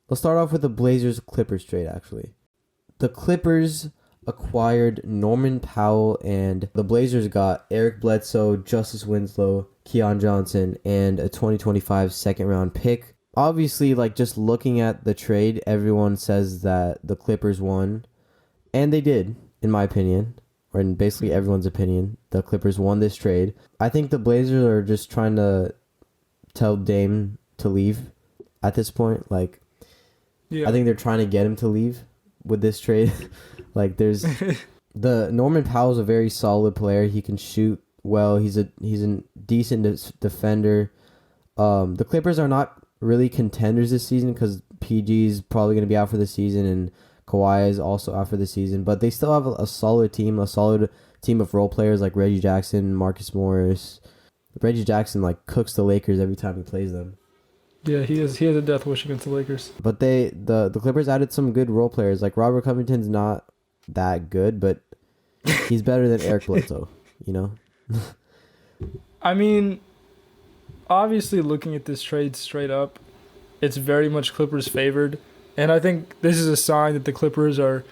Let's start off with the Blazers-Clippers trade, actually. The Clippers acquired Norman Powell, and the Blazers got Eric Bledsoe, Justice Winslow, Keon Johnson, and a 2025 second-round pick. Obviously, like, just looking at the trade, everyone says that the Clippers won, and they did, in my opinion, or in basically everyone's opinion. The Clippers won this trade. I think the Blazers are just trying to tell Dame to leave at this point. Like, yeah. I think they're trying to get him to leave with this trade. Like, there's the Norman Powell's a very solid player. He can shoot well. He's a decent defender. The Clippers are not really contenders this season because PG's probably going to be out for the season and Kawhi is also out for the season. But they still have a solid team of role players like Reggie Jackson, Marcus Morris. Reggie Jackson like cooks the Lakers every time he plays them. Yeah, he has a death wish against the Lakers. But the Clippers added some good role players. Like Robert Covington's not that good, but he's better than Eric Bledsoe, you know? I mean, obviously looking at this trade straight up, it's very much Clippers favored. And I think this is a sign that the Clippers are,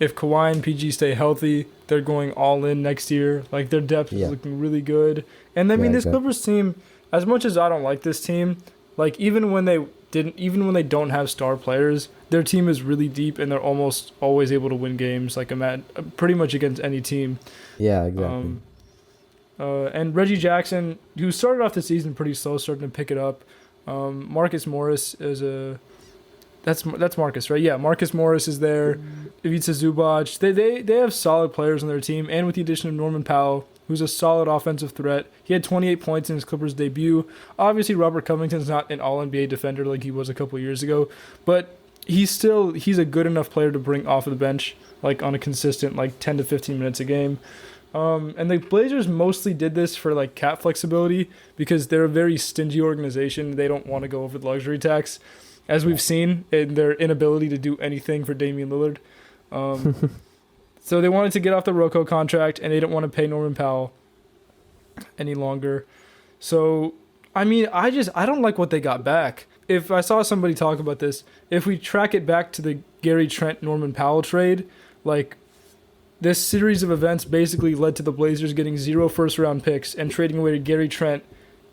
if Kawhi and PG stay healthy, they're going all in next year. Like their depth is looking really good. And I mean, this Clippers team, as much as I don't like this team, like even when they don't have star players, their team is really deep and they're almost always able to win games, like pretty much against any team. Yeah, exactly. And Reggie Jackson, who started off the season pretty slow, starting to pick it up. Marcus Morris is that's Marcus, right? Yeah, Marcus Morris is there. Ivica Zubac. They have solid players on their team, and with the addition of Norman Powell, who's a solid offensive threat. He had 28 points in his Clippers debut. Obviously, Robert Covington's not an all-NBA defender like he was a couple years ago, but he's a good enough player to bring off of the bench, like on a consistent, like 10 to 15 minutes a game. And the Blazers mostly did this for like cap flexibility because they're a very stingy organization. They don't want to go over the luxury tax, as we've seen in their inability to do anything for Damian Lillard. So they wanted to get off the Rocco contract, and they didn't want to pay Norman Powell any longer. So, I mean, I don't like what they got back. If I saw somebody talk about this, if we track it back to the Gary Trent-Norman Powell trade, like, this series of events basically led to the Blazers getting 0 first-round picks and trading away to Gary Trent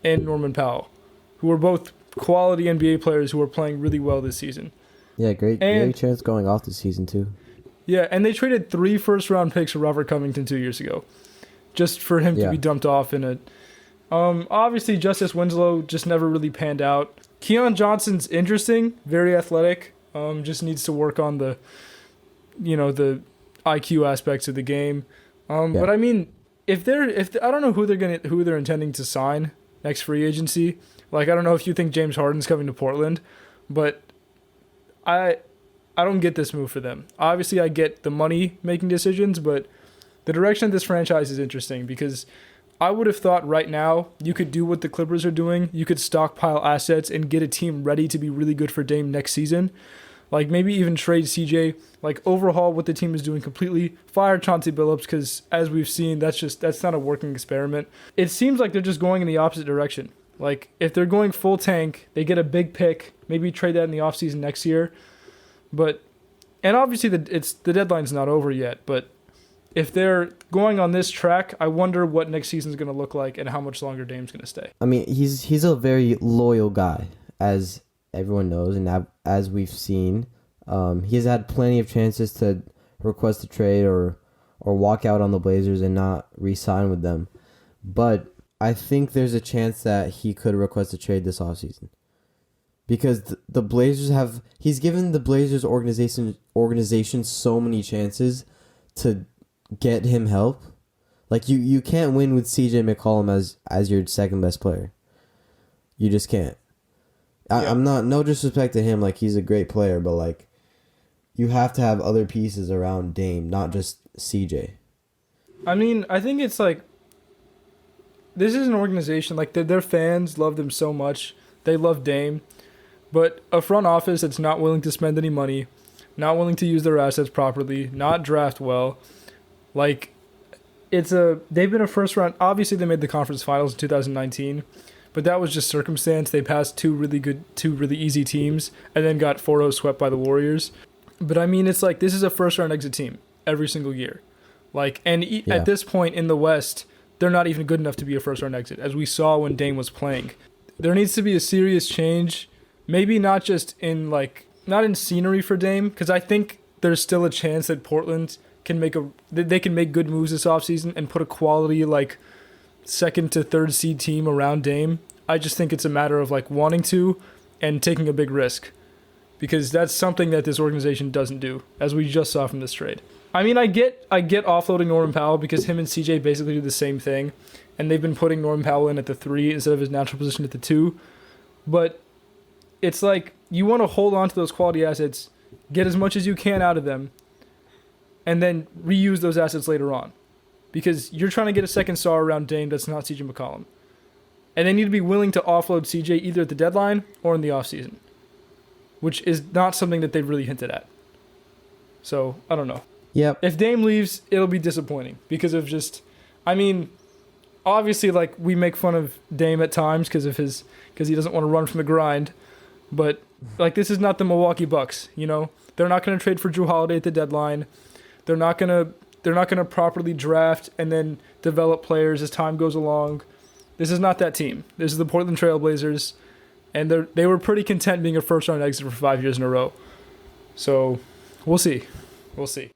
and Norman Powell, who were both quality NBA players who are playing really well this season. Yeah, great. Gary Trent's going off this season, too. Yeah, and they traded 3 first-round picks for Robert Covington 2 years ago, just for him to be dumped off in it. Obviously, Justice Winslow just never really panned out. Keon Johnson's interesting, very athletic. Just needs to work on the IQ aspects of the game. But I mean, if I don't know who they're intending to sign next free agency. Like I don't know if you think James Harden's coming to Portland, but I don't get this move for them. Obviously, I get the money making decisions, but the direction of this franchise is interesting because I would have thought right now you could do what the Clippers are doing. You could stockpile assets and get a team ready to be really good for Dame next season. Like maybe even trade CJ, like overhaul what the team is doing completely. Fire Chauncey Billups because as we've seen, that's not a working experiment. It seems like they're just going in the opposite direction. Like if they're going full tank, they get a big pick, maybe trade that in the offseason next year. And obviously the deadline's not over yet, but if they're going on this track, I wonder what next season's going to look like and how much longer Dame's going to stay. I mean, he's a very loyal guy, as everyone knows, and as we've seen. He's had plenty of chances to request a trade or walk out on the Blazers and not re-sign with them. But I think there's a chance that he could request a trade this offseason. Because the Blazers he's given the Blazers organization so many chances to get him help. Like you can't win with CJ McCollum as your second best player. You just can't. I'm not, no disrespect to him, like he's a great player, but like you have to have other pieces around Dame, not just CJ. I mean, I think it's like this is an organization like their fans love them so much. They love Dame. But a front office that's not willing to spend any money, not willing to use their assets properly, not draft well, like they've been a first round. Obviously, they made the conference finals in 2019, but that was just circumstance. They passed two really easy teams, and then got 4-0 swept by the Warriors. But I mean, it's like this is a first round exit team every single year. Like, and at this point in the West, they're not even good enough to be a first round exit, as we saw when Dame was playing. There needs to be a serious change, maybe not just in not in scenery for Dame, because I think there's still a chance that Portland can make good moves this offseason and put a quality second to third seed team around Dame. I just think it's a matter of wanting to and taking a big risk, because that's something that this organization doesn't do, as we just saw from this trade. I mean, I get offloading Norman Powell because him and CJ basically do the same thing, and they've been putting Norman Powell in at the 3 instead of his natural position at the 2. But it's you want to hold on to those quality assets, get as much as you can out of them, and then reuse those assets later on. Because you're trying to get a second star around Dame that's not CJ McCollum. And they need to be willing to offload CJ either at the deadline or in the offseason, which is not something that they've really hinted at. So, I don't know. Yep. If Dame leaves, it'll be disappointing because of obviously we make fun of Dame at times because he doesn't want to run from the grind, but this is not the Milwaukee Bucks, They're not going to trade for Jrue Holiday at the deadline. They're not going to properly draft and then develop players as time goes along. This is not that team. This is the Portland Trail Blazers, and they were pretty content being a first round exit for 5 years in a row. So, we'll see. We'll see.